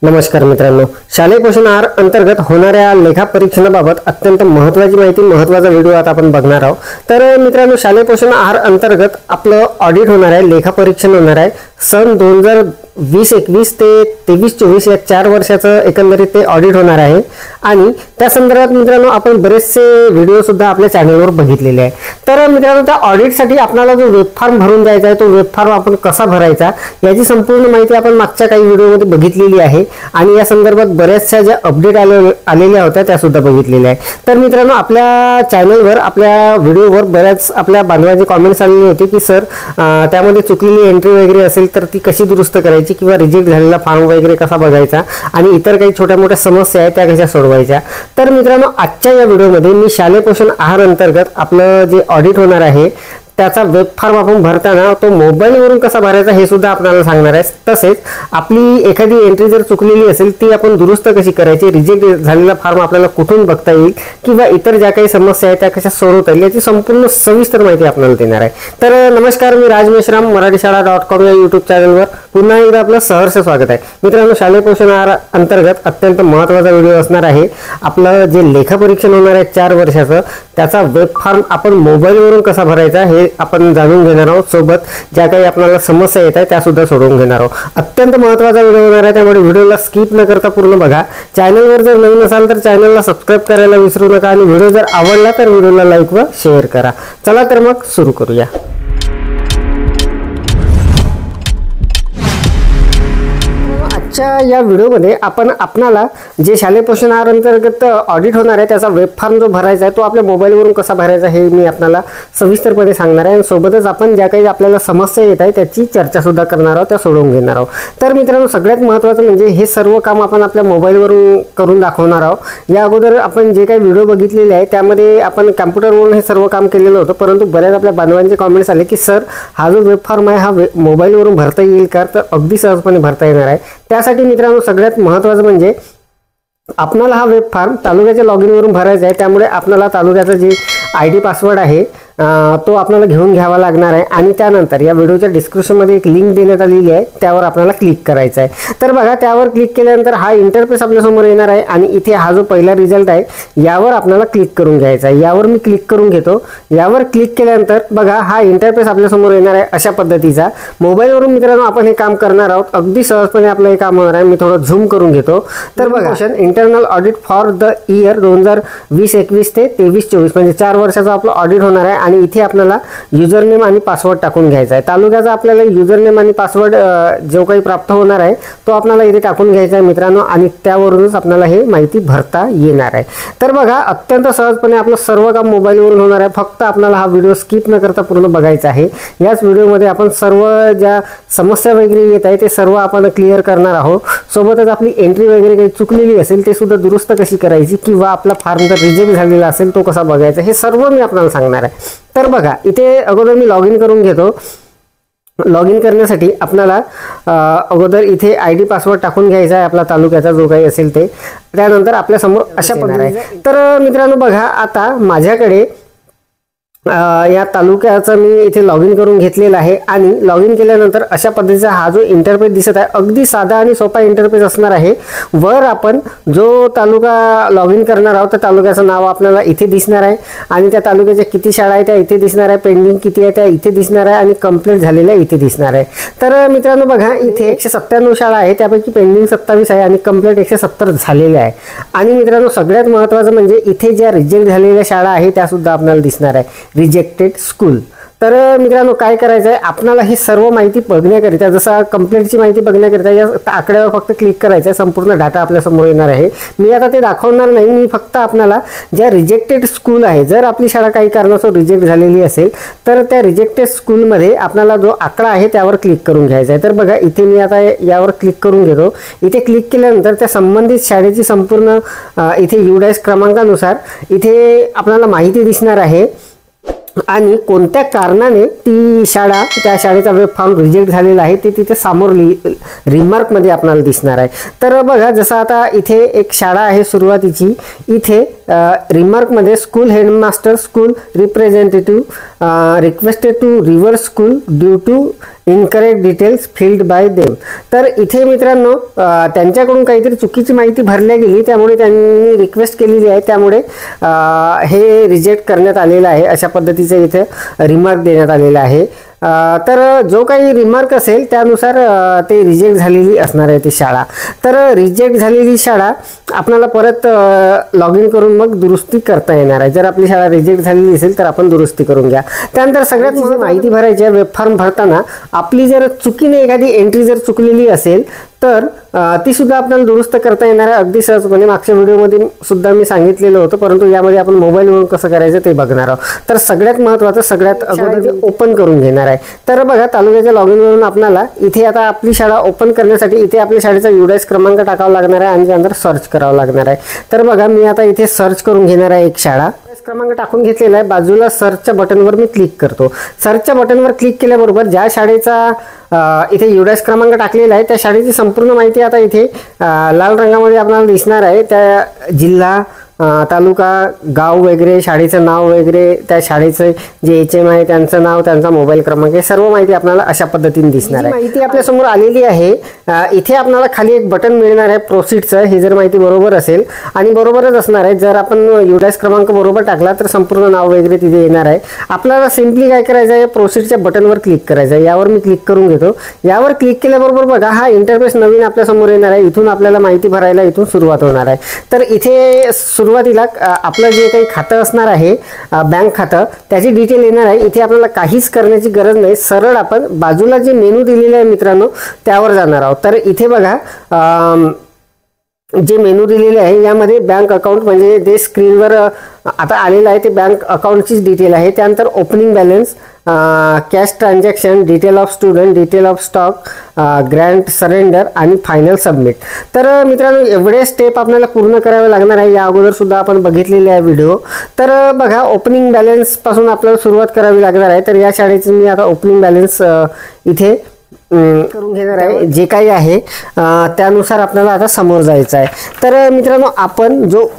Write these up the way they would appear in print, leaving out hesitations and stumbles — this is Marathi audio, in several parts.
नमस्कार मित्रांनो, शालेय पोषण आहार अंतर्गत होणाऱ्या लेखा परीक्षणाबाबत अत्यंत महत्त्वाची माहिती, महत्त्वाचा व्हिडिओ आता आपण बघणार आहोत। तर मित्रांनो, शालेय पोषण आहार अंतर्गत आपलं ऑडिट होणार आहे, लेखा परीक्षण होणार आहे। सन 2020-21 ते 23-24 या 4 वर्षाचं एकंदरीत ते ऑडिट होणार आहे आणि त्या संदर्भात मित्रांनो आपण बरेचसे व्हिडिओ सुद्धा आपल्या चॅनलवर बघितलेले आहे। तर मित्रांनो, त्या ऑडिटसाठी आपल्याला जो वेब फॉर्म भरून जायचा आहे, तो वेब फॉर्म आपण कसा भरायचा याची संपूर्ण माहिती आपण मागच्या काही व्हिडिओमध्ये बघितलेली आहे आणि या संदर्भात बऱ्याचशा ज्या अपडेट आलेल्या होत्या त्या सुद्धा बघितलेल्या आहे। तर मित्रांनो, आपल्या चॅनलवर आपल्या व्हिडिओवर बऱ्याच आपल्या बांधवांचे कमेंट्स आलेले होते की सर त्यामध्ये चुकलेली एंट्री वगैरे असेल तर ती कशी दुरुस्त करायची किंवा रिजेक्ट झालेला फॉर्म वगैरे कसा बघायचा आणि इतर काही छोट्या मोठ्या समस्या आहेत त्या कशा सोडवायच्या। तर मित्रांनो, आजच्या या व्हिडिओमध्ये मी शालेय पोषण आहार अंतर्गत आपलं जे ऑडिट होणार आहे त्याचा वेब फॉर्म आपण भरताना तो मोबाईलवरून कसा भरायचा हे सुद्धा आपल्याला सांगणार आहे। तसेच आपली एखादी एंट्री जर चुकलेली असेल ती आपण दुरुस्त कशी करायची, रिजेक्ट झालेला फॉर्म आपल्याला कुठून बघता येईल किंवा इतर ज्या काही समस्या आहेत त्या कशा सोडवता येईल याची संपूर्ण सविस्तर माहिती आपल्याला देणार आहे। तर नमस्कार, मी राज मेश्राम, मराठीशाळा.com या यूट्यूब चॅनलवर पुन्हा एकदा आपलं सहर्ष स्वागत आहे। मित्रांनो, शालेय पोषण आहार अंतर्गत अत्यंत महत्त्वाचा व्हिडिओ असणार आहे। आपलं जे लेखा परीक्षण होणार आहे 4 वर्षाचं त्याचा वेब फॉर्म आपण मोबाईलवरून कसा भरायचा हे आपण जाणून घेणार आहोत। सोबत ज्या काही आपल्याला समस्या येत आहेत त्या सुद्धा सोडवून घेणार आहोत। अत्यंत महत्त्वाचा व्हिडिओ होणार आहे, त्यामुळे व्हिडिओला स्किप न करता पूर्ण बघा। चॅनलवर जर नवीन असाल तर चॅनलला सबस्क्राइब करायला विसरू नका आणि व्हिडिओ जर आवडला तर व्हिडिओला लाईक व शेअर करा। चला तर मग सुरू करूया। या व्हिडिओमध्ये आपण आपणाला जे शालेय पोषण आहार अंतर्गत ऑडिट होणार आहे त्याचा वेब फॉर्म जो भरायचा आहे तो आपल्या मोबाईलवरून कसा भरायचा हे मी आपल्याला सविस्तरपणे सांगणार आहे। सोबतच आपण ज्या काही आपल्याला समस्या येत आहे त्याची चर्चा सुद्धा करणार आहोत, त्या सोडवून घेणार आहोत। तर मित्रांनो, सगळ्यात महत्त्वाचं म्हणजे हे सर्व काम आपण आपल्या मोबाईलवरून करून दाखवणार आहोत। या अगोदर आपण जे काही व्हिडिओ बघितलेले आहे त्यामध्ये आपण कॉम्प्युटरवरून हे सर्व काम केलेलं होतं, परंतु बऱ्याच आपल्या बांधवांचे कमेंट्स आले की सर हा जो वेब फॉर्म आहे हा मोबाईलवरून भरता येईल का? तर अगदी सहजपणे भरता येणार आहे। त्यासाठी मित्रांनो, सगळ्यात महत्त्वाचं म्हणजे आपल्याला हा वेब फॉर्म तालुक्याच्या लॉगिन वरून भरायचा आहे। त्यामुळे आपल्याला तालुक्याचा जे ID पासवर्ड आहे तो आपल्याला घेऊन घ्यावा लागणार आहे आणि त्यानंतर या व्हिडिओच्या डिस्क्रिप्शनमध्ये एक लिंक देण्यात आलेली आहे, त्यावर आपल्याला क्लिक करायचं आहे। तर बघा, त्यावर क्लिक केल्यानंतर हा इंटरफेस आपल्यासमोर येणार आहे आणि इथे हा जो पहिला रिझल्ट आहे यावर आपल्याला क्लिक करून घ्यायचा आहे। यावर मी क्लिक करून घेतो। यावर क्लिक केल्यानंतर बघा हा इंटरफेस आपल्यासमोर येणार आहे अशा पद्धतीचा। मोबाईलवरून मित्रांनो आपण हे काम करणार आहोत, अगदी सहजपणे आपलं हे काम होणार आहे। मी थोडं झूम करून घेतो। तर बघा, internal audit for the year 2020-21 ते 23-24 म्हणजे 4 वर्षाचं आपलं ऑडिट होणार आहे आणि इथे आपल्याला युजर नेम आणि पासवर्ड टाकून घ्यायचा आहे। तालुक्याचा आपल्याला युजर नेम आणि पासवर्ड जो काही प्राप्त होणार आहे तो आपल्याला इथे टाकून घ्यायचा आहे मित्रांनो आणि त्यावरूनच आपल्याला हे माहिती भरता येणार आहे। तर बघा, अत्यंत सहजपणे आपलं सर्व काम मोबाईलवरून होणार आहे। फक्त आपल्याला हा व्हिडिओ स्किप न करता पूर्ण बघायचा आहे। याच व्हिडिओमध्ये आपण सर्व ज्या समस्या वगैरे येत आहे ते सर्व आपण क्लिअर करणार आहोत। सोबतच आपली एंट्री वगैरे काही चुकलेली असेल ते सुद्धा दुरुस्त कशी करायची किंवा आपला फॉर्म जर रिजेक्ट झालेला असेल तो कसा बघायचा हे सर्व मी आपल्याला सांगणार आहे। तर बघा, इथे अगोदर मी लॉग इन करून घेतो। लॉग इन करण्यासाठी आपल्याला अगोदर इथे ID पासवर्ड टाकून घ्यायचा आहे आपला तालुक्याचा जो काही असेल ते। त्यानंतर आपल्या समोर अशा पद्धतीने तर मित्रांनो बघा, आता माझ्याकडे या तालुक्याचं मी इथे लॉग इन करून घेतलेला आहे आणि लॉग इन केल्यानंतर अशा पद्धतीचा हा जो इंटरफेस दिसत आहे अगदी साधा आणि सोपा इंटरफेस असणार आहे। वर आपण जो तालुका लॉग इन करणार आहोत त्या तालुक्याचं नाव आपल्याला इथे दिसणार आहे आणि त्या तालुक्याच्या किती शाळा आहेत त्या इथे दिसणार आहे, पेंडिंग किती आहे त्या इथे दिसणार आहे आणि कंप्लीट झालेल्या इथे दिसणार आहे। तर मित्रांनो बघा, इथे 197 शाळा आहे, त्यापैकी पेंडिंग 27 आहे आणि कंप्लीट 170 झालेल्या आहे। आणि मित्रांनो, सगळ्यात महत्त्वाचं म्हणजे इथे ज्या रिजेक्ट झालेल्या शाळा आहेत त्या सुद्धा आपल्याला दिसणार आहे, रिजेक्टेड स्कूल। तर मित्रांनो, काय करायचं आहे आपल्याला ही सर्व माहिती बघण्याकरिता, जसं कंप्लेंटची माहिती बघण्याकरिता या आकड्यावर फक्त क्लिक करायचं आहे। संपूर्ण डाटा आपल्या समोर येणार आहे। मी आता ते दाखवणार नाही, मी फक्त आपल्याला ज्या रिजेक्टेड स्कूल आहे, जर आपली शाळा काही कारणास्तव रिजेक्ट झालेली असेल तर त्या रिजेक्टेड स्कूलमध्ये आपल्याला जो आकडा आहे त्यावर क्लिक करून घ्यायचा आहे। तर बघा, इथे मी आता यावर क्लिक करून घेतो। इथे क्लिक केल्यानंतर त्या संबंधित शाळेची संपूर्ण इथे UDAS क्रमांकानुसार इथे आपल्याला माहिती दिसणार आहे आणि कोणत्या कारणाने ती शाळा, त्या शाळेचा वेब फॉर्म रिजेक्ट झालेला आहे ते तिथे समोर रिमार्कमध्ये आपल्याला दिसणार आहे। तर बघा, जसं आता इथे एक शाळा आहे सुरुवातीची, इथे रिमार्कमध्ये school headmaster school representative requested to reverse school due to incorrect details filled by them. तर इथे मित्रांनो त्यांच्याकडून काहीतरी चुकीची माहिती भरल्या गेली, त्यामुळे त्यांनी रिक्वेस्ट केलेली आहे, त्यामुळे हे रिजेक्ट करण्यात आलेलं आहे. अशा पद्धतीचं इथे रिमार्क देण्यात आलेला आहे. तर जो काही रिमार्क असेल त्यानुसार ते रिजेक्ट झालेली असणार आहे ती शाळा. तर रिजेक्ट झालेली शाळा आपल्याला परत लॉग इन करून मग दुरुस्ती करता येणार आहे. जर आपली शाळा रिजेक्ट झालेली असेल तर आपण दुरुस्ती करून घ्या. त्यानंतर सगळ्यात माहिती भरायची आहे वेब फॉर्म भरताना आपली जर चुकीने एखादी एंट्री जर चुकलेली असेल तर ती सुद्धा आपल्याला दुरुस्त करता येणार आहे अगदी सहजपणे. मागच्या व्हिडिओमध्ये सुद्धा मी सांगितलेलं होतं, परंतु यामध्ये आपण मोबाईलवरून कसं करायचं ते बघणार आहोत. तर सगळ्यात महत्त्वाचं सगळ्यात अगोदर ओपन करून घेणार आहे. तर बघा तालुक्याच्या लॉग इन वरून आपल्याला इथे आता आपली शाळा ओपन करण्यासाठी इथे आपल्या शाळेचा UDIS क्रमांक टाकावा लागणार आहे आणि त्यानंतर सर्च करावं लागणार आहे. तर बघा मी आता इथे सर्च करून घेणार आहे एक शाळा. क्रमांक टाकून घेतलेला आहे. बाजूला सर्चच्या बटनवर मी क्लिक करतो. सर्चच्या बटनवर क्लिक केल्याबरोबर ज्या शाळेचा इथे UDIS क्रमांक टाकलेला आहे त्या शाळेची संपूर्ण माहिती आता इथे लाल रंगामध्ये आपल्याला दिसणार आहे. त्या जिल्हा, तालुका, गाव वगैरे, शाळेचं नाव वगैरे, त्या शाळेचं जे HM आहे त्यांचं नाव, त्यांचा मोबाईल क्रमांक, हे सर्व माहिती आपल्याला अशा पद्धतीने दिसणार आहे. माहिती आपल्या समोर आलेली आहे. इथे आपल्याला खाली एक बटन मिळणार आहे प्रोसीडचं. हे जर माहिती बरोबर असेल आणि बरोबरच असणार आहे, जर आपण UDIS क्रमांक बरोबर टाकला तर संपूर्ण नाव वगैरे तिथे येणार आहे. आपल्याला सिम्पली काय करायचं आहे, प्रोसीडच्या बटनवर क्लिक करायचं आहे. यावर मी क्लिक करून घेतो. यावर क्लिक केल्याबरोबर बघा हा इंटरफेस नवीन आपल्या समोर येणार आहे. इथून आपल्याला माहिती भरायला इथून सुरुवात होणार आहे. तर इथे सुरुवातीला आपलं जे काही खातं असणार आहे बँक खातं त्याची डिटेल येणार आहे. इथे आपल्याला काहीच करण्याची गरज नाही. सरळ आपण बाजूला जे मेनू दिलेले आहे मित्रांनो त्यावर जाणार आहोत. तर इथे बघा जे मेनू दिलेले आहे यामध्ये बँक अकाउंट म्हणजे जे स्क्रीनवर आता आलेलं आहे ते बँक अकाउंटचीच डिटेल आहे. त्यानंतर opening balance, cash transaction, detail of student, detail of stock, Grant surrender आणि फायनल सबमिट. तर मित्रांनो एवढे स्टेप आपल्याला पूर्ण करावे लागणार आहे. या अगोदर सुद्धा आपण बघितलेले आहे व्हिडिओ. तर बघा ओपनिंग बॅलन्स पासून आपल्याला सुरुवात करावी लागणार आहे. तर या शाळेचं मी आता ओपनिंग बॅलन्स इथे करून घेणार आहे. जे काही आहे त्यानुसार आपल्याला आता समोर जायचं आहे. तर मित्रांनो आपण जो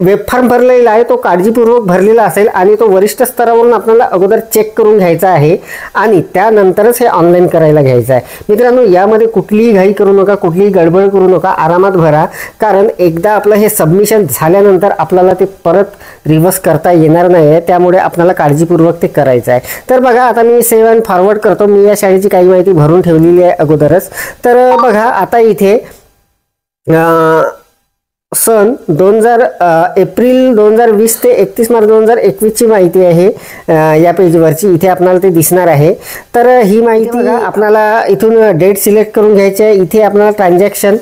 वेब फॉर्म भरलेला आहे तो काळजीपूर्वक भरलेला असेल आणि तो वरिष्ठ स्तरावरून आपल्याला अगोदर चेक करून घ्यायचा आहे आणि त्यानंतरच हे ऑनलाईन करायला घ्यायचं आहे. मित्रांनो यामध्ये कुठलीही घाई करू नका, कुठलीही गडबड करू नका, आरामात भरा. कारण एकदा आपलं हे सबमिशन झाल्यानंतर आपल्याला ते परत रिव्हर्स करता येणार नाही आहे, त्यामुळे आपल्याला काळजीपूर्वक ते करायचं आहे. तर बघा आता मी सेव्ह अँड फॉरवर्ड करतो. मी या शाळेची काही माहिती भरून ठेवलेली आहे अगोदरच. तर बघा आता इथे सन एप्रिल 2020 ते 31 मार्च 2021 ची माहिती आहे या पेजवरची. इथे आपल्याला ते दिसणार आहे. तर ही माहिती आपल्याला इथून डेट सिलेक्ट करून घ्यायची आहे. इथे आपल्याला ट्रान्झॅक्शन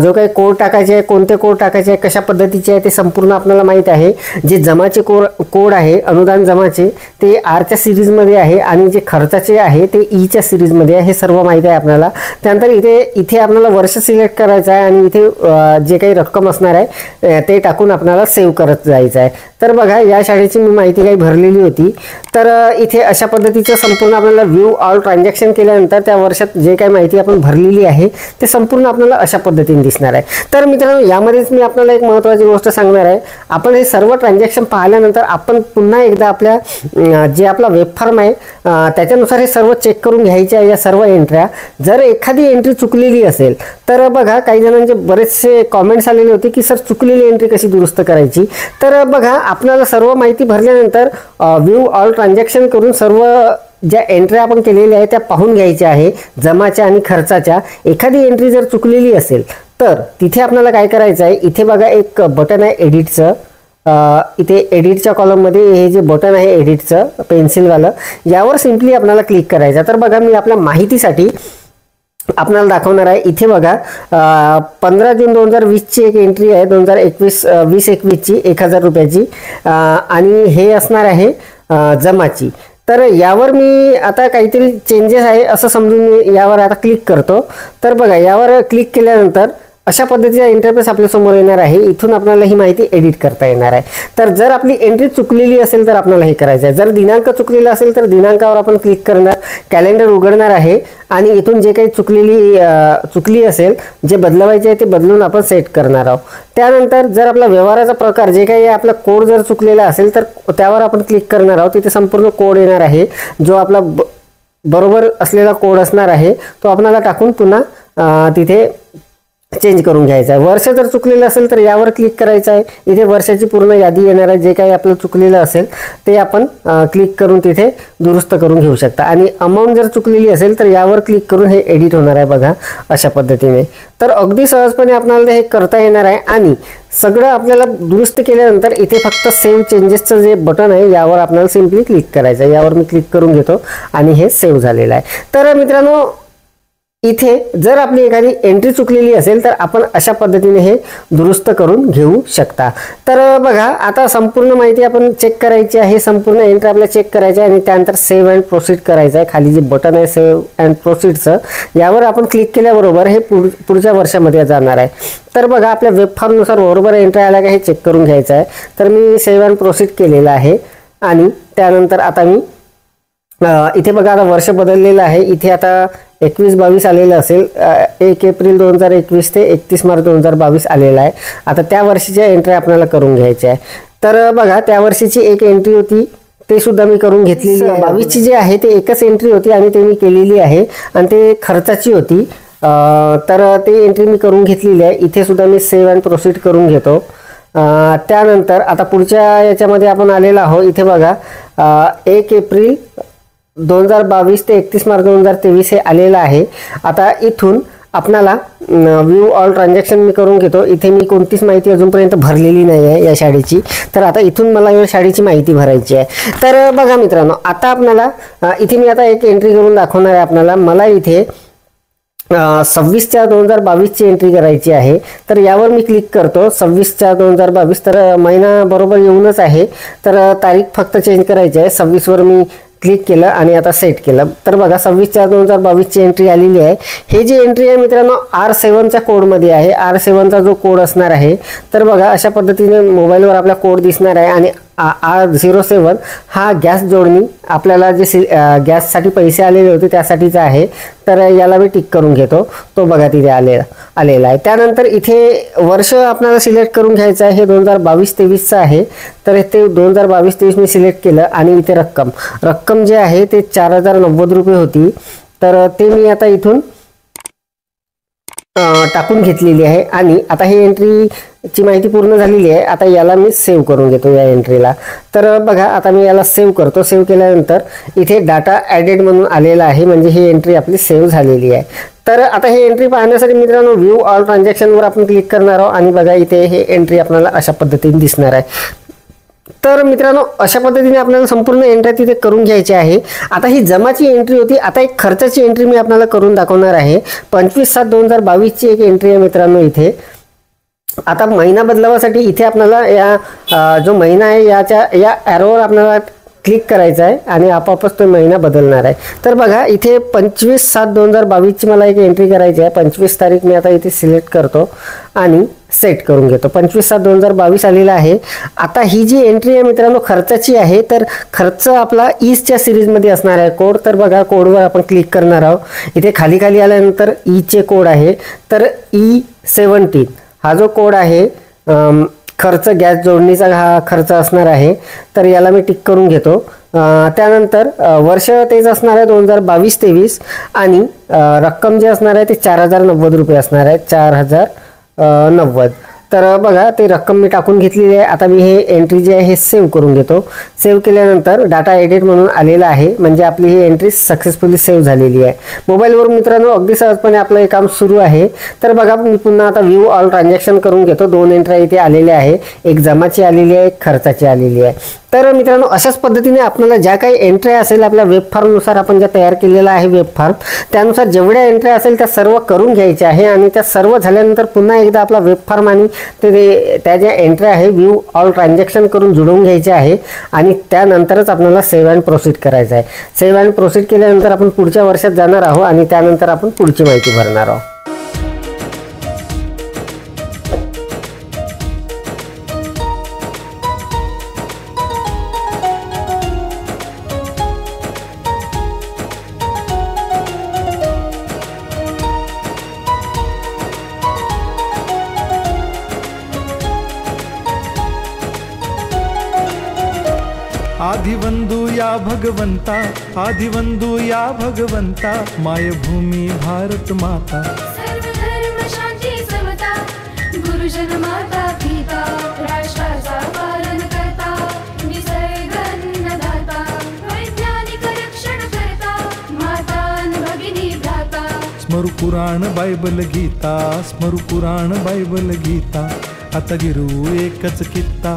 जो काही कोड टाकायचे आहे, कोणते कोड टाकायचे आहे, कशा पद्धतीचे आहे ते संपूर्ण आपल्याला माहित आहे. जे जमाचे कोड आहे अनुदान जमाचे ते आरच्या सिरीजमध्ये आहे आणि जे खर्चाचे आहे ते ईच्या सिरीजमध्ये आहे. हे सर्व माहिती आहे आपल्याला. त्यानंतर इथे आपल्याला वर्ष सिलेक्ट करायचं आहे आणि इथे जे काही रक्कम असणार आहे ते टाकून आपल्याला सेव्ह करत जायचं आहे. तर बघा या शाळेची मी माहिती काही भरलेली होती. तर इथे अशा पद्धतीचं संपूर्ण आपल्याला व्ह्यू ऑल ट्रान्झॅक्शन केल्यानंतर त्या वर्षात जे काही माहिती आपण भरलेली आहे ते संपूर्ण आपल्याला अशा पद्धतीने दिसणार आहे. तर मित्रांनो यामध्येच मी आपल्याला एक महत्त्वाची गोष्ट सांगणार आहे. आपण हे सर्व ट्रान्झॅक्शन पाहिल्यानंतर आपण पुन्हा एकदा आपल्या जे आपला वेब फॉर्म आहे त्याच्यानुसार हे सर्व चेक करून घ्यायचे आहे या सर्व एंट्र्या. जर एखादी एंट्री चुकलेली असेल तर बघा काही जणांचे बरेचसे कॉमेंट्स आलेले होते की सर चुकलेली एंट्री कशी दुरुस्त करायची. तर बघा आपल्याला सर्व माहिती भरल्यानंतर व्ह्यू ऑल ट्रान्झॅक्शन करून सर्व ज्या एंट्री आपण केलेल्या आहेत त्या पाहून घ्यायच्या आहे जमाच्या आणि खर्चाच्या. एखादी एंट्री जर चुकलेली असेल तर तिथे आपल्याला काय करायचं आहे, इथे बघा एक बटन आहे एडिटचं. इथे एडिटच्या कॉलममध्ये हे जे बटन आहे एडिटचं पेन्सिलवालं यावर सिम्पली आपल्याला क्लिक करायचं. तर बघा मी आपल्या माहितीसाठी आपल्याला दाखवणार आहे. इथे बघा 15 जून 2020 ची एक एंट्री आहे 2021 ची 1000 रुपयाची आणि हे असणार आहे जमाची. तर यावर मी आता काहीतरी चेंजेस आहे असं समजून मी यावर आता क्लिक करतो. तर बघा यावर क्लिक केल्यानंतर अशा पद्धतीचा इंटरफेस आपल्या समोर येणार आहे। इथून आपल्याला ही माहिती एडिट करता येणार आहे। तर जर आपली एंट्री चुकलेली असेल तर आपल्याला हे करायचं आहे। जर दिनांक चुकलेला असेल तर दिनांकावर आपण क्लिक करणार, कॅलेंडर उघडणार आहे आणि इथून जे काही चुकली असेल, जे बदलवायचे आहे ते बदलून आपण सेट करणार आहोत। त्यानंतर जर आपला व्यवहाराचा प्रकार जे काही आपला कोड जर चुकलेला असेल तर त्यावर आपण क्लिक करणार आहोत। तिथे संपूर्ण कोड येणार आहे, जो आपला बरोबर असलेला कोड असणार आहे तो आपल्याला टाकून पुन्हा तिथे चेंज करून घ्यायचा आहे। वर्ष जर चुकलेलं असेल तर यावर क्लिक करायचं आहे। इथे वर्षाची पूर्ण यादी येणार आहे, जे काही आपलं चुकलेलं असेल ते आपण क्लिक करून तिथे दुरुस्त करून घेऊ शकता। आणि अमाऊंट जर चुकलेली असेल तर यावर क्लिक करून हे एडिट होणार आहे बघा अशा पद्धतीने। तर अगदी सहजपणे आपल्याला हे करता येणार आहे। आणि सगळं आपल्याला दुरुस्त केल्यानंतर इथे फक्त सेव्ह चेंजेसचं जे बटन आहे यावर आपल्याला सिम्पली क्लिक करायचं आहे। यावर मी क्लिक करून घेतो आणि हे सेव्ह झालेलं आहे। तर मित्रांनो, इथे जर आपली एखादी एंट्री चुकलेली असेल तर आपण अशा पद्धतीने हे दुरुस्त करून घेऊ शकता। तर बघा, आता संपूर्ण माहिती आपण चेक करायची आहे, संपूर्ण एंट्री आपल्याला चेक करायची आहे आणि त्यानंतर सेव्ह अँड प्रोसीड करायचं आहे। खाली जे बटन आहे सेव्ह अँड प्रोसीडचं, यावर आपण क्लिक केल्याबरोबर हे पुढच्या वर्षामध्ये जाणार आहे। तर बघा, आपल्या वेब फॉर्मनुसार बरोबर एंट्री आला का हे चेक करून घ्यायचं आहे। तर मी सेव्ह अँड प्रोसीड केलेलं आहे आणि त्यानंतर आता मी इथे बघा आता वर्ष बदललेलं आहे। इथे आता 21-22 आलेलं असेल, 1 एप्रिल 2021 ते 31 मार्च 2022 आलेला आहे। आता त्या वर्षीच्या एंट्री आपल्याला करून घ्यायच्या आहे। तर बघा, त्या वर्षीची एक एंट्री होती ते सुद्धा मी करून घेतलेली आहे। 22ची जी आहे ते एकच एंट्री होती आणि ते मी केलेली आहे आणि ते खर्चाची होती। तर ते एंट्री मी करून घेतलेली आहे। इथे सुद्धा मी सेव्ह अँड प्रोसीड करून घेतो। त्यानंतर आता पुढच्या याच्यामध्ये आपण आलेला आहोत। इथे बघा, 1 एप्रिल 2022 ते 31 मार्च 2023 हे आलेलं आहे। आता इथून आपल्याला व्ह्यू ऑल ट्रान्झॅक्शन मी करून घेतो। इथे मी कोणतीच माहिती अजूनपर्यंत भरलेली नाही आहे या शाळेची, तर आता इथून मला या शाळेची माहिती भरायची आहे। तर बघा मित्रांनो, आता आपल्याला इथे मी आता एक एंट्री करून दाखवणार आहे आपल्याला। मला इथे 26/4/2022 ची एंट्री करायची आहे। तर यावर मी क्लिक करतो, 26/4/2022। तर महिना बरोबर येऊनच आहे, तर तारीख फक्त चेंज करायची आहे। 26 वर मी क्लिक केलं आणि आता सेट केलं। तर बघा, 26/4/2022 ची एंट्री आलेली आहे। हे जी एंट्री आहे मित्रांनो R7च्या कोडमध्ये आहे। R7चा जो कोड असणार आहे, तर बघा अशा पद्धतीने मोबाईलवर आपला कोड दिसणार आहे आणि R07 हा गॅस जोडणी आपल्याला जे गॅससाठी पैसे आलेले होते त्यासाठीचा आहे। तर याला मी टिक करून घेतो, तो बघा तिथे आलेला आहे। त्यानंतर इथे वर्ष आपल्याला सिलेक्ट करून घ्यायचं आहे, हे 2022-23चं आहे। तर ते 2022-23 मी सिलेक्ट केलं आणि इथे रक्कम जे आहे ते 4090 रुपये होती। तर ते मी आता इथून टाकून घेतलेली आहे आणि आता ही एंट्रीची माहिती पूर्ण झालेली आहे। आता याला मी सेव्ह करून घेतो या एंट्रीला। तर बघा, आता मी याला सेव्ह करतो। सेव्ह केल्यानंतर इथे डाटा ॲडेड म्हणून आलेला आहे, म्हणजे ही एंट्री आपली सेव्ह झालेली आहे। तर आता ही एंट्री पाहण्यासाठी मित्रांनो व्ह्यू ऑल ट्रान्झॅक्शनवर आपण क्लिक करणार आहोत आणि बघा इथे हे एंट्री आपल्याला अशा पद्धतीने दिसणार आहे। तर मित्रांनो, अशा पद्धतीने आपल्याला संपूर्ण एंट्री तिथे करून घ्यायची आहे। आता ही जमाची एंट्री होती, आता एक खर्चाची एंट्री मी आपल्याला करून दाखवणार आहे। 25/7/2022 ची एक एंट्री आहे मित्रांनो इथे। आता महिना बदलावासाठी इथे आपल्याला या जो महिना आहे या ॲरोवर आपल्याला क्लिक करायचं आहे आणि आपोआपच तो महिना बदलणार आहे। तर बघा, इथे 25/7/2022 ची मला एक एंट्री करायची आहे। 25 तारीख मी आता इथे सिलेक्ट करतो आणि सेट करून घेतो। 25/7/2022 आलेला आहे। आता ही जी एंट्री आहे मित्रांनो खर्चाची आहे, तर खर्च आपला ईजच्या सिरीजमध्ये असणार आहे कोड। तर बघा, कोडवर आपण क्लिक करणार आहोत। इथे खाली आल्यानंतर ईचे कोड आहे, तर E17 हा जो कोड आहे खर्च गॅस जोडणीचा हा खर्च असणार आहे। तर याला मी टिक करून घेतो। त्यानंतर वर्ष तेच असणार आहे 2022-23 आणि रक्कम जे असणार आहे ते 4090 रुपये असणार आहे, 4090। तर बघा, ते रक्कम मी टाकून घेतलेली आहे। आता मी हे एंट्री जी आहे हे सेव्ह करून घेतो। सेव्ह केल्यानंतर डाटा एडिट म्हणून आलेला आहे, म्हणजे आपली ही एंट्री सक्सेसफुली सेव्ह झालेली आहे। मोबाईलवर मित्रांनो अगदी सहजपणे आपलं हे काम सुरू आहे। तर बघा, मी पुन्हा आता व्ह्यू ऑल ट्रान्झॅक्शन करून घेतो। 2 एंट्री इथे आलेल्या आहे, एक जमाची आलेली आहे, एक खर्चाची आलेली आहे। तर मित्रांनो, अशाच पद्धतीने आपल्याला ज्या काही एंट्री असेल आपल्या वेब फॉर्मनुसार आपण ज्या तयार केलेला आहे वेब फॉर्म, त्यानुसार जेवढ्या एंट्री असेल त्या सर्व करून घ्यायच्या आहे आणि त्या सर्व झाल्यानंतर पुन्हा एकदा आपला वेब फॉर्म आणि त्या ज्या एंट्री आहे व्ह्यू ऑल ट्रान्झॅक्शन करून जुळवून घ्यायचे आहे आणि त्यानंतरच आपल्याला सेव्ह अँड प्रोसीड करायचं आहे। सेव्ह अँड प्रोसीड केल्यानंतर आपण पुढच्या वर्षात जाणार आहोत आणि त्यानंतर आपण पुढची माहिती भरणार आहोत। आदिवंदू या भगवंता, आदिवंदू या भगवंता, मायभूमी भारत माता, सर्व धर्म शांती समता, गुरुजन माता पिता, राष्ट्राचा पालन करता, निसर्ग अन्नदाता, वैज्ञानिक रक्षण करता, माता अन भगिनी भ्राता, स्मरू पुराण बायबल गीता, स्मरू पुराण बायबल गीता, आता गिरू एकच कित्ता,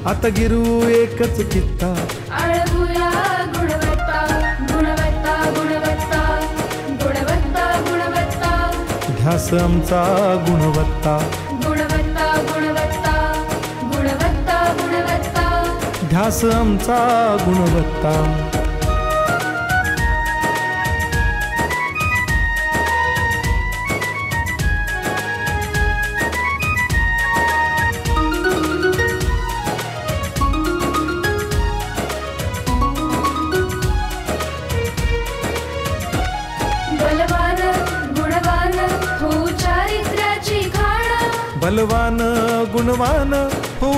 आता गिरू एकच कित्ता, आळवूया गुणवत्ता, गुणवत्ता, गुणवत्ता, गुणवत्ता, गुणवत्ता, ध्यास आमचा गुणवत्ता, गुणवत्ता, गुणवत्ता, गुणवत्ता, गुणवत्ता, ध्यास आमचा गुणवत्ता. बलवान गुणवान हो चारित्र्याची खाण, बलवान गुणवान हो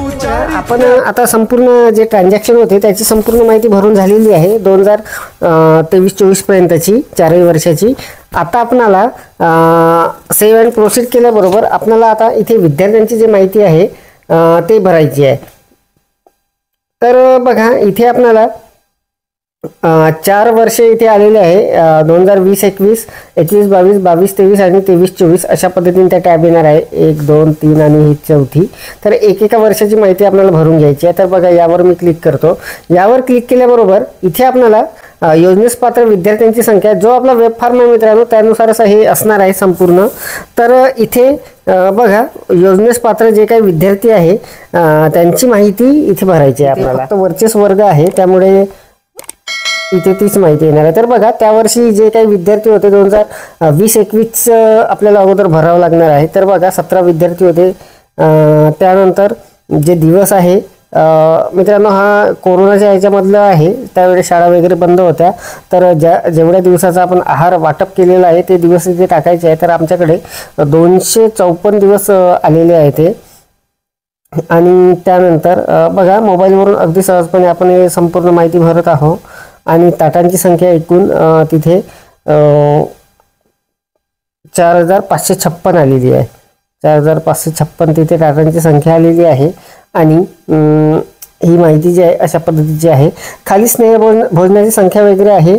आपण आता संपूर्ण जे ट्रान्झॅक्शन होते त्याची संपूर्ण माहिती भरून झालेली आहे 2023-24 पर्यंतची 4 वर्षाची. आता आपणाला सेव्ह अँड प्रोसीड केल्याबरोबर आपल्याला आता इथे विद्यार्थ्यांची जी माहिती आहे ते भरायची आहे. तर बघा इथे आपल्याला 4 वर्षे इथे आलेले आहे 2020-21, 21-22, 22-23 आणि 23-24 अशा पद्धतीने त्या टॅब येणार आहे 1, 2, 3 आणि ही चौथी. तर एकेका वर्षाची माहिती आपल्याला भरून घ्यायची आहे. तर बघा यावर मी क्लिक करतो. यावर क्लिक केल्याबरोबर इथे आपल्याला योजनेस पात्र विद्यार्थ्यांची संख्या जो आपला वेब फॉर्म आहे मित्रांनो त्यानुसार असं हे असणार आहे संपूर्ण. तर इथे बघा योजनेस पात्र जे काही विद्यार्थी आहे त्यांची माहिती इथे भरायची आहे आपल्याला. फक्त वरचेच वर्ग आहे त्यामुळे इथे तीच माहिती येणार आहे. तर बघा त्या वर्षी जे काही विद्यार्थी होते 2020-21 आपल्याला अगोदर भरावं लागणार आहे. तर बघा 17 विद्यार्थी होते. त्यानंतर जे दिवस आहे मित्रांनो हा कोरोनाच्या ह्याच्यामधलं आहे त्यावेळी शाळा वगैरे बंद होत्या. तर जेवढ्या दिवसाचा आपण आहार वाटप केलेला आहे ते दिवस इथे टाकायचे आहे. तर आमच्याकडे 254 दिवस आलेले आहे ते. आणि त्यानंतर बघा मोबाईलवरून अगदी सहजपणे आपण हे संपूर्ण माहिती भरत आहोत. आणि ताटांची संख्या एकूण तिथे 4556 आलेली आहे. 4556 तिथे ताटांची संख्या आलेली आहे. आणि ही माहिती जी आहे अशा पद्धतीची आहे. खाली स्नेह भोजनाची संख्या वगैरे आहे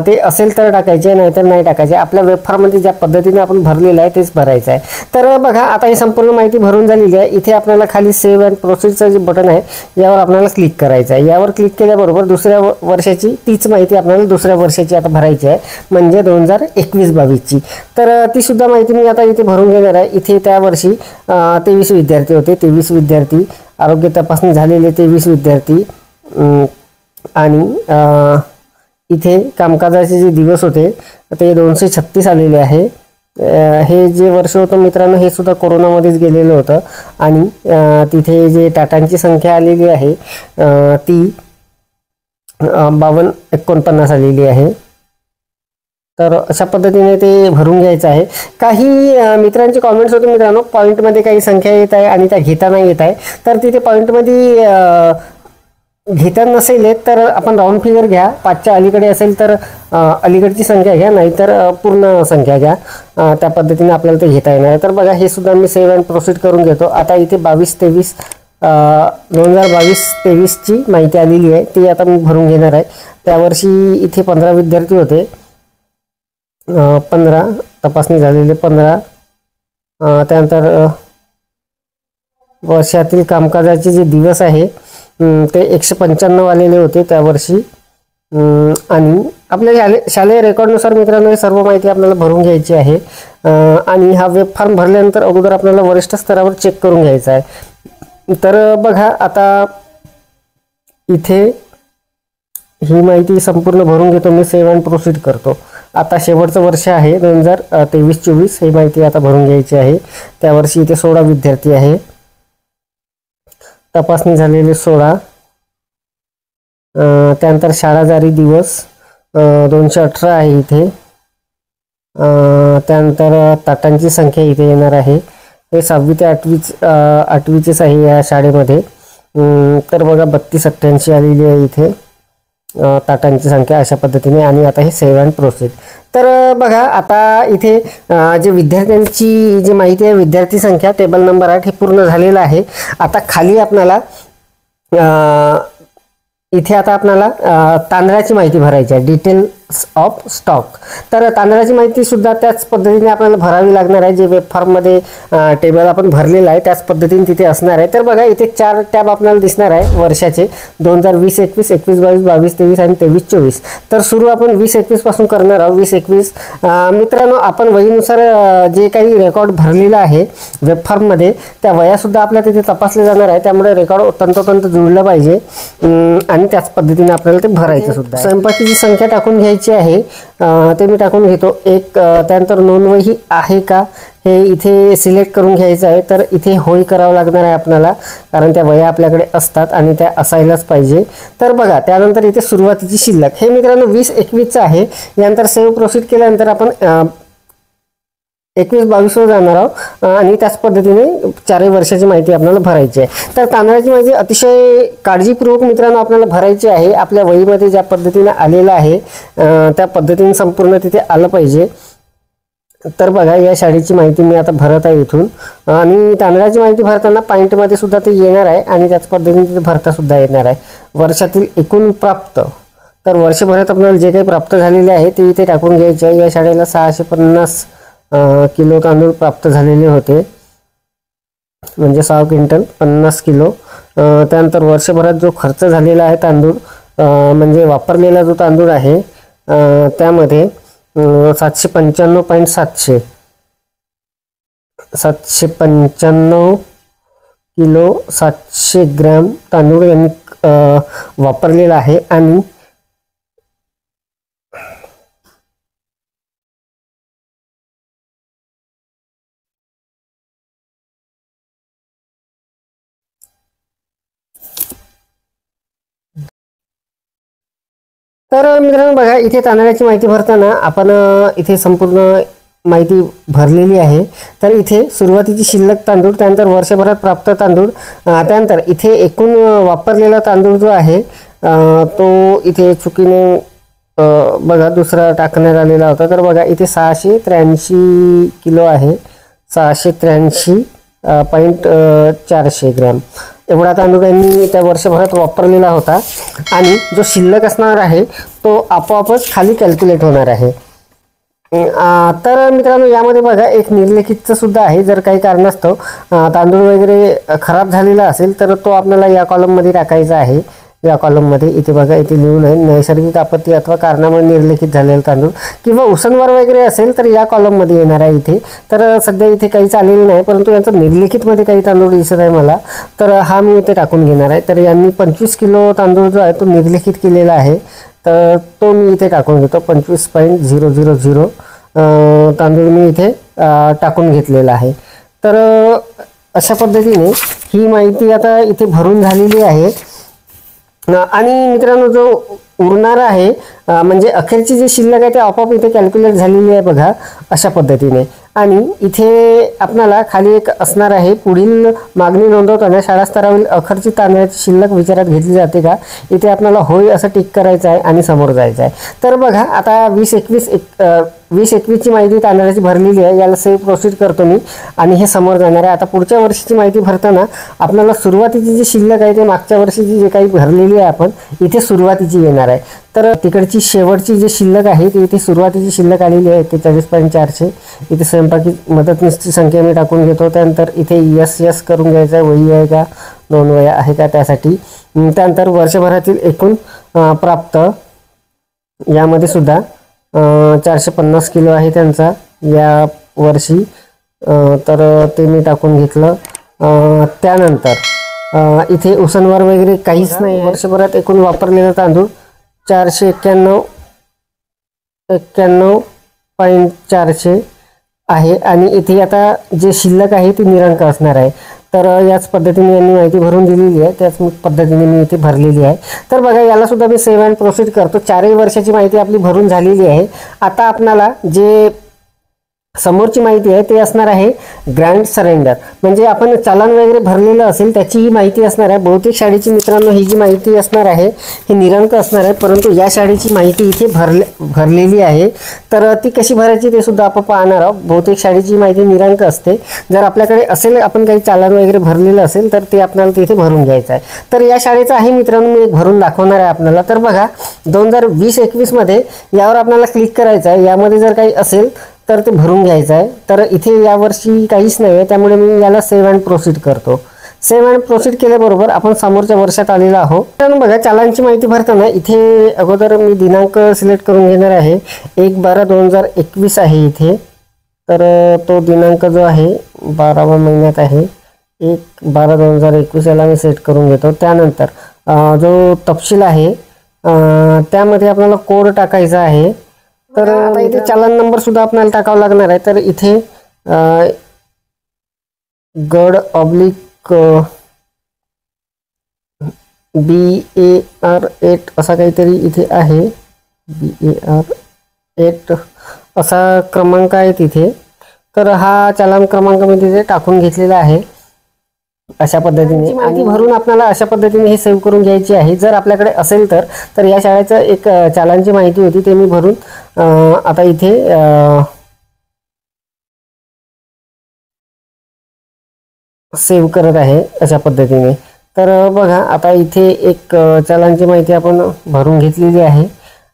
ते असेल तर टाकायचे नाहीतर नाही टाकायचे. आपल्या वेब फॉर्ममध्ये ज्या पद्धतीने आपण भरलेलं आहे तेच भरायचं आहे. तर बघा आता ही संपूर्ण माहिती भरून झालेली आहे. इथे आपल्याला खाली सेव्ह अँड प्रोसीडचं जे बटन आहे यावर आपल्याला क्लिक करायचं आहे. यावर क्लिक केल्याबरोबर दुसऱ्या वर्षाची तीच माहिती आपल्याला दुसऱ्या वर्षाची आता भरायची आहे म्हणजे 2021-22ची. तर ती सुद्धा माहिती मी आता इथे भरून घेणार आहे. इथे त्या वर्षी 23 विद्यार्थी होते. 23 विद्यार्थी आरोग्य तपासणी झालेले 23 विद्यार्थी. आणि इथे कामकाजाचे जे दिवस होते ते 236 आलेले आहे. हे जे वर्ष होतं मित्रांनो हे सुद्धा कोरोनामध्येच गेलेलं होतं. आणि तिथे जे टाटांची संख्या आलेली आहे ती 52-49 आलेली आहे. तर अशा पद्धतीने ते भरून घ्यायचं आहे. काही मित्रांचे कॉमेंट्स होते मित्रांनो पॉईंटमध्ये काही संख्या येत आहे आणि त्या घेता नाही येत आहे. तर तिथे पॉईंटमध्ये घेता नसेल तर आपण राऊंड फिगर घ्या. 5च्या अलीकडे असेल तर अलीकडची संख्या घ्या नाहीतर पूर्ण संख्या घ्या. त्या पद्धतीने आपल्याला ते घेता येणार आहे. तर बघा हे सुद्धा मी सेव्ह अँड प्रोसीड करून घेतो. आता इथे 2022-23ची माहिती आलेली आहे ती आता मी भरून घेणार आहे. त्यावर्षी इथे 15 विद्यार्थी होते. 15 तपासणी झालेले 15. त्यानंतर वर्षातील कामकाजाचे जे दिवस आहे ते 195 आलेले होते त्या वर्षी. आणि आपल्या शालेय रेकॉर्डनुसार मित्रांनो हे सर्व माहिती आपल्याला भरून घ्यायची आहे. आणि हा वेब फॉर्म भरल्यानंतर अगोदर आपल्याला वरिष्ठ स्तरावर चेक करून घ्यायचा आहे. तर बघा आता इथे ही माहिती संपूर्ण भरून घेतो मी. सेव्ह अँड प्रोसीड करतो. आता शेवटचं वर्ष आहे 2023-24 ही माहिती आता भरून घ्यायची आहे. त्या वर्षी इथे 16 विद्यार्थी आहे. तपासणी झालेले 16. त्यानंतर शाळा जारी दिवस 218 आहे इथे. त्यानंतर ताटांची संख्या इथे येणार आहे. हे 6वी ते 8वीचेच आहे या शाळेमध्ये. तर बघा 32-88 आलेली आहे इथे. ताटांची संख्या अशा पद्धतीने. आणि आता हे सेव्ह अँड प्रोसीड. तर बघा आता इथे जे विद्यार्थ्यांची जी माहिती आहे, विद्यार्थी संख्या टेबल नंबर 8 हे पूर्ण झालेलं आहे. आता खाली आपल्याला इथे आता आपल्याला तांदळाची माहिती भरायची आहे, डिटेल्स ऑफ स्टॉक. तर तांदळाची माहिती सुद्धा त्याच पद्धतीने आपल्याला भरावी लागणार आहे. जे वेब फॉर्ममध्ये टेबल आपण भरलेलं आहे त्याच पद्धतीने तिथे असणार आहे. तर बघा इथे 4 टॅब आपल्याला दिसणार आहे वर्षाचे, 2020-21, 21-22, 22-23 आणि 23-24. तर सुरू आपण 20-21 पासून करणार आहोत. 20-21 मित्रांनो, आपण वहीनुसार जे काही रेकॉर्ड भरलेला आहे वेब फॉर्ममध्ये त्या वयासुद्धा आपल्याला तिथे तपासले जाणार आहे. त्यामुळे रेकॉर्ड तंतोतंत जुळलं पाहिजे आणि त्याच पद्धतीने आपल्याला ते भरायचं सुद्धा. स्वयंपाकीची संख्या टाकून घ्यायची आहे, ते मी टाकून घेतो 1. त्यानंतर नोंदवही आहे का हे इथे सिलेक्ट करून घ्यायचं आहे. तर इथे होय करावं लागणार आहे आपल्याला, कारण त्या वया आपल्याकडे असतात आणि त्या असायलाच पाहिजे. तर बघा त्यानंतर इथे सुरुवातीची शिल्लक हे मित्रांनो 20-21 आहे. यानंतर सेव्ह प्रोसीड केल्यानंतर आपण 21-22 वर जाणार आहोत आणि त्याच पद्धतीने 4 वर्षाची माहिती आपल्याला भरायची आहे. तर तांदळाची माहिती अतिशय काळजीपूर्वक मित्रांनो आपल्याला भरायची आहे. आपल्या वहीमध्ये ज्या पद्धतीने आलेलं आहे त्या पद्धतीने संपूर्ण तिथे आलं पाहिजे. तर बघा या शाळेची माहिती मी आता भरत आहे इथून. आणि तांदळाची माहिती भरताना पॉईंटमध्ये सुद्धा ते येणार आहे आणि त्याच पद्धतीने तिथे भरता सुद्धा येणार आहे. वर्षातील एकूण प्राप्त, तर वर्षभरात आपल्याला जे काही प्राप्त झालेले आहे ते इथे टाकून घ्यायचे आहे. या शाळेला 650 किलो तांदूळ प्राप्त झालेले होते, म्हणजे 6 क्विंटल 50 किलो. त्यानंतर वर्षभरात जो खर्च झालेला आहे तांदूळ म्हणजे वापरलेला जो तांदूळ आहे त्यामध्ये 795.700 किलो 700 ग्रॅम तांदूळ यांनी वापरलेला आहे. आणि तर मित्रांनो बघा इथे तांदळाची माहिती भरताना आपण इथे संपूर्ण माहिती भरलेली आहे. तर इथे सुरुवातीची शिल्लक तांदूळ, त्यानंतर वर्षभरात प्राप्त तांदूळ, त्यानंतर इथे एकूण वापरलेला तांदूळ जो आहे तो इथे चुकीने बघा दुसरा टाकण्यात आलेला होता. तर बघा इथे 683 किलो आहे, 683.400 ग्रॅम एवढा तांदूळ यांनी त्या वर्षभरात वापरलेला होता. आणि जो शिल्लक असणार आहे तो आपोआपच खाली कॅल्क्युलेट होणार आहे. तर मित्रांनो यामध्ये बघा एक निर्लेखितचं सुद्धा आहे. जर काही कारणास्तव तांदूळ वगैरे खराब झालेला असेल तर तो आपल्याला या कॉलममध्ये टाकायचा आहे. या कॉलममध्ये इथे बघा इथे लिहून आहे नैसर्गिक आपत्ती अथवा कारणामुळे निर्लेखित झालेला तांदूळ किंवा उसनवार वगैरे असेल तर या कॉलममध्ये येणार आहे इथे. तर सध्या इथे काहीच आलेलं नाही, परंतु यांचं निर्लेखितमध्ये काही तांदूळ दिसत आहे मला, तर हा मी इथे टाकून घेणार आहे. तर यांनी 25 किलो तांदूळ जो आहे तो निर्लेखित केलेला आहे, तर तो मी इथे टाकून घेतो. 25.000 तांदूळ मी इथे टाकून घेतलेला आहे. तर अशा पद्धतीने ही माहिती आता इथे भरून झालेली आहे. आणि मित्रांनो जो उरणारा आहे म्हणजे अखेरची जी शिल्लक आहे ते आपोआप इथे कॅल्क्युलेट झालेली आहे बघा अशा पद्धतीने. आणि इथे आपल्याला खाली एक असणार आहे पुढील मागणी नोंदवताना शाळा स्तरावरील अखर्चित तांदळाची शिल्लक विचारात घेतली जाते का, इथे आपल्याला होय असं टिक करायचं आहे आणि समोर जायचं आहे. तर बघा आता 20-21 ची माहिती तांदळाची भरलेली आहे. याला सेव्ह प्रोसीड करतो मी आणि हे समोर जाणार आहे. आता पुढच्या वर्षीची माहिती भरताना आपल्याला सुरुवातीची जी शिल्लक आहे ते मागच्या वर्षीची जे काही भरलेली आहे आपण इथे सुरुवातीची येणार आहे. तर तिकडची शेवटची जी शिल्लक आहे ती इथे सुरुवातीची शिल्लक आलेली आहे 41.400. इथे स्वयंपाकी मदतनीसची संख्या मी टाकून घेतो. त्यानंतर इथे यस करून घ्यायचं आहे, वही आहे का नोंद वया आहे का त्यासाठी. त्यानंतर वर्षभरातील एकूण प्राप्त यामध्ये सुद्धा 450 किलो आहे त्यांचा या वर्षी, तर ते मी टाकून घेतलं. त्यानंतर इथे उसनवार वगैरे काहीच नाही. वर्षभरात एकूण वापरलेला तांदूळ 491.400 आहे. आणि इथे आता जे शिल्लक आहे ती निरंक असणार आहे. तर याच पद्धतीने यांनी माहिती भरून दिलेली आहे, त्याच पद्धतीने मी इथे भरलेली आहे. तर बघा याला सुद्धा मी सेव्ह अँड प्रोसीड करतो. 4 वर्षाची माहिती आपली भरून झालेली आहे. आता आपल्याला जे समोरची माहिती आहे ते असणार आहे ग्रँड सरेंडर, म्हणजे आपण चालान वगैरे भरलेलं असेल त्याची ही माहिती असणार आहे. बहुतेक शाळेची मित्रांनो ही जी माहिती असणार आहे ही निरंक असणार आहे, परंतु या शाळेची माहिती इथे भरलेली आहे. तर ती कशी भरायची ते सुद्धा आपण पाहणार आहोत. बहुतेक शाळेची माहिती निरंक असते. जर आपल्याकडे असेल आपण काही चालान वगैरे भरलेलं असेल तर ते आपल्याला तिथे भरून घ्यायचं आहे. तर या शाळेचं आहे मित्रांनो, मी एक भरून दाखवणार आहे आपल्याला. तर बघा 2020-21 मध्ये यावर आपल्याला क्लिक करायचं आहे. यामध्ये जर काही असेल तर ते भरून घ्यायचं आहे. तर इथे यावर्षी काहीच नाही आहे, त्यामुळे मी याला सेव्ह अँड प्रोसीड करतो. सेव्ह अँड प्रोसीड केल्याबरोबर आपण समोरच्या वर्षात आलेला आहोत. तर बघा चालांची माहिती भरताना इथे अगोदर मी दिनांक सिलेक्ट करून घेणार आहे. 1/12/2021 आहे इथे. तर तो दिनांक जो आहे 12व्या महिन्यात आहे, 1/12/2021 याला मी सेट करून घेतो. त्यानंतर जो तपशील आहे त्यामध्ये आपल्याला कोड टाकायचा आहे. तर आता इथे चालान नंबर सुद्धा आपल्याला टाकावा लागणार आहे. तर इथे BAR8 असा काहीतरी इथे आहे. BAR8 असा क्रमांक आहे तिथे. तर हा चालान क्रमांक मी तिथे टाकून घेतलेला आहे अशा पद्धतीने. माहिती भरून आपल्याला अशा पद्धतीने हे सेव्ह करून घ्यायची आहे. जर आपल्याकडे असेल तर या शाळेचं एक चालानची माहिती होती ते मी भरून आता इथे सेव्ह करत आहे अशा पद्धतीने. तर बघा आता इथे एक चालानची माहिती आपण भरून घेतलेली आहे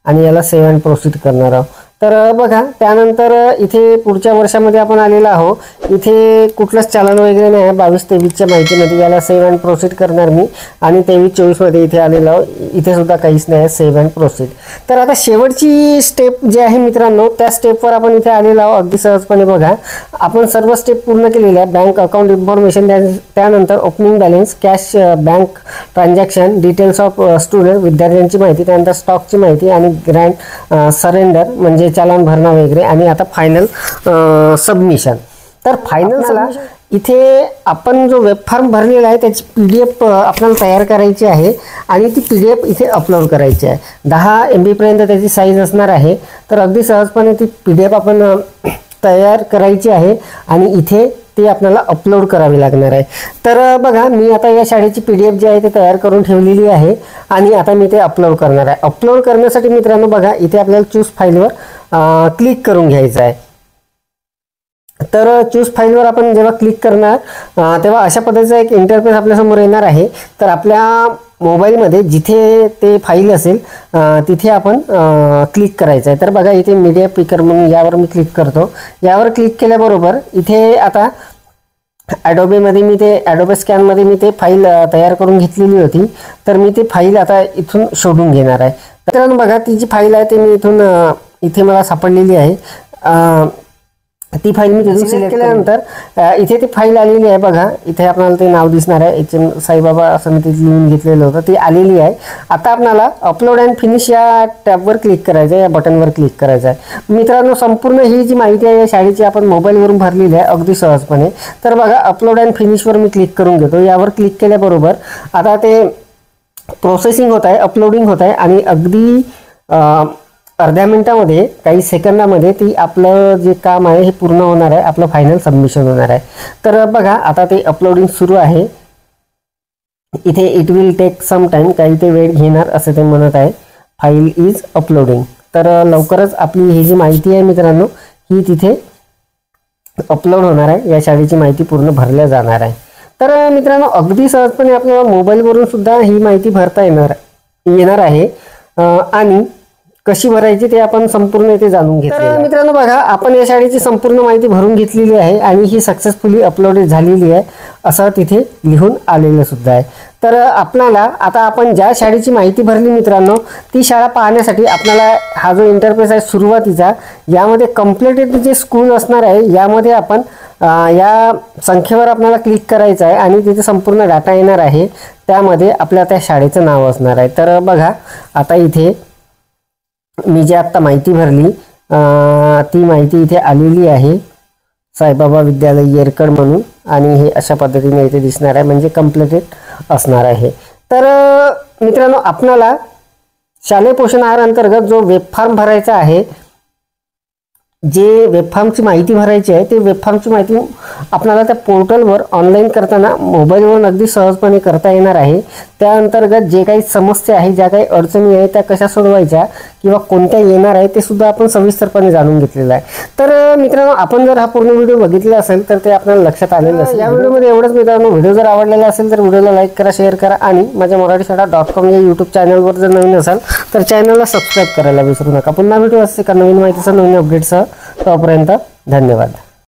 आणि याला सेव्ह अँड प्रोसीड करणार आहोत. तर बघा त्यानंतर इथे पुढच्या वर्षामध्ये आपण आलेलो आहोत. इथे कुठलंच चालन वगैरे नाही आहे 22-23च्या माहितीमध्ये. याला सेव्ह अँड प्रोसीड करणार मी आणि 23-24 मध्ये इथे आलेलो आहोत. इथे सुद्धा काहीच नाही आहे, सेव्ह अँड प्रोसीड. तर आता शेवटची स्टेप जी आहे मित्रांनो त्या स्टेपवर आपण इथे आलेलो आहोत. अगदी सहजपणे बघा आपण सर्व स्टेप पूर्ण केलेल्या आहे. बँक अकाउंट इन्फॉर्मेशन, त्यानंतर opening balance, cash, bank transaction, details of student, विद्यार्थ्यांची माहिती, त्यानंतर स्टॉकची माहिती आणि ग्रँड सरेंडर म्हणजे चालान भरणा वगैरे, आणि आता फायनल सबमिशन. तर फायनल इथे आपण जो वेब फॉर्म भरलेला आहे त्याची PDF आपल्याला तयार करायची आहे आणि ती PDF इथे अपलोड करायची आहे. 10 MB पर्यंत त्याची साईज असणार आहे. तर अगदी सहजपणे ती PDF आपण तयार करायची आहे आणि इथे ती आपल्याला अपलोड करावी लागणार आहे. तर बघा मी आता या शाळेची PDF जी आहे ती तयार करून ठेवलेली आहे आणि आता मी ते अपलोड करणार आहे. अपलोड करण्यासाठी मित्रांनो बघा इथे आपल्याला चूज फाईलवर क्लिक करून घ्यायचं आहे. तर चूज फाईलवर आपण जेव्हा क्लिक करणार तेव्हा अशा पद्धतीचा एक इंटरफेस आपल्यासमोर येणार आहे. तर आपल्या मोबाईलमध्ये जिथे ते फाईल असेल तिथे आपण क्लिक करायचं आहे. तर बघा इथे मीडिया पिकर म्हणून यावर मी क्लिक करतो. यावर क्लिक केल्याबरोबर इथे आता ॲडोबेमध्ये मी ते ॲडोबे स्कॅनमध्ये मी ते फाईल तयार करून घेतलेली होती. तर मी ती फाईल आता इथून शोधून घेणार आहे. तर बघा ती जी फाईल आहे ती मी इथून इथे मला सापडलेली आहे. ती फाईल मी तिथून सिलेक्ट केल्यानंतर इथे ती फाईल आलेली आहे. बघा इथे आपल्याला ते नाव दिसणार आहे, HM साईबाबा असं मी तिथे लिहून घेतलेलं होतं, ती आलेली आहे. आता आपल्याला अपलोड अँड फिनिश या टॅबवर क्लिक करायचं आहे, या बटनवर क्लिक करायचं आहे. मित्रांनो संपूर्ण ही जी माहिती आहे या शाळेची आपण मोबाईलवरून भरलेली आहे अगदी सहजपणे. तर बघा अपलोड अँड फिनिशवर मी क्लिक करून घेतो. यावर क्लिक केल्याबरोबर आता ते प्रोसेसिंग होत आहे, अपलोडिंग होत आहे आणि अगदी अर्ध्या मिनिटामध्ये काही सेकंदामध्ये ती आपलं जे काम आहे हे पूर्ण होणार आहे, आपलं फायनल सबमिशन होणार आहे. तर बघा आता ते अपलोडिंग सुरू आहे. इथे it will take some time, काही ते वेळ घेणार असं ते म्हणत आहे. File is uploading. तर लवकरच आपली ही जी माहिती आहे मित्रांनो ही तिथे अपलोड होणार आहे. या शाळेची माहिती पूर्ण भरल्या जाणार आहे. तर मित्रांनो अगदी सहजपणे आपल्याला मोबाईलवरून सुद्धा ही माहिती भरता येणार आहे आणि कशी भरायची ते आपण संपूर्ण इथे जाणून घेतले. तर मित्रांनो बघा आपण या शाळेची संपूर्ण माहिती भरून घेतलेली आहे आणि ही सक्सेसफुली अपलोडेड झालेली आहे असं तिथे लिहून आलेलं सुद्धा आहे. तर आपल्याला आता आपण ज्या शाळेची माहिती भरली मित्रांनो ती शाळा पाहण्यासाठी आपल्याला हा जो इंटरफेस आहे सुरुवातीचा यामध्ये कंप्लीटेड जे स्कूल असणार आहे यामध्ये आपण या संख्येवर आपल्याला क्लिक करायचं आहे आणि तिथे संपूर्ण डाटा येणार आहे. त्यामध्ये आपल्या त्या शाळेचं नाव असणार आहे. तर बघा आता इथे मी जी आत्ता माहिती भरली ती माहिती इथे आलेली आहे, साईबाबा विद्यालय येरकड म्हणून, आणि हे अशा पद्धतीने इथे दिसणार आहे म्हणजे कंप्लीटेड असणार आहे. तर मित्रांनो आपल्याला शालेय पोषण आहार अंतर्गत जो वेब फॉर्म भरायचा आहे जे वेबफार्मची माहिती भरायची आहे ते वेबफार्मची माहिती आपल्याला त्या पोर्टलवर ऑनलाईन करताना मोबाईलवरून अगदी सहजपणे करता येणार आहे. त्या अंतर्गत जे काही समस्या आहे, ज्या काही अडचणी आहे त्या कशा सोडवायच्या किंवा कोणत्या येणार आहे ते सुद्धा आपण सविस्तरपणे जाणून घेतलेलं आहे. तर मित्रांनो, आपण जर हा पूर्ण व्हिडिओ बघितला असेल तर ते आपल्याला लक्षात आलेलं असेल. या व्हिडिओमध्ये एवढंच मित्रांनो. व्हिडिओ जर आवडलेला असेल तर व्हिडिओला लाईक करा, शेअर करा आणि माझ्या मराठीशाळा.com या यूट्यूब चॅनलवर जर नवीन असाल तर चॅनलला सबस्क्राईब करायला विसरू नका. पुन्हा भेटू असे एका नवीन माहितीसह, नवीन अपडेटसह. तोपर्यंत धन्यवाद.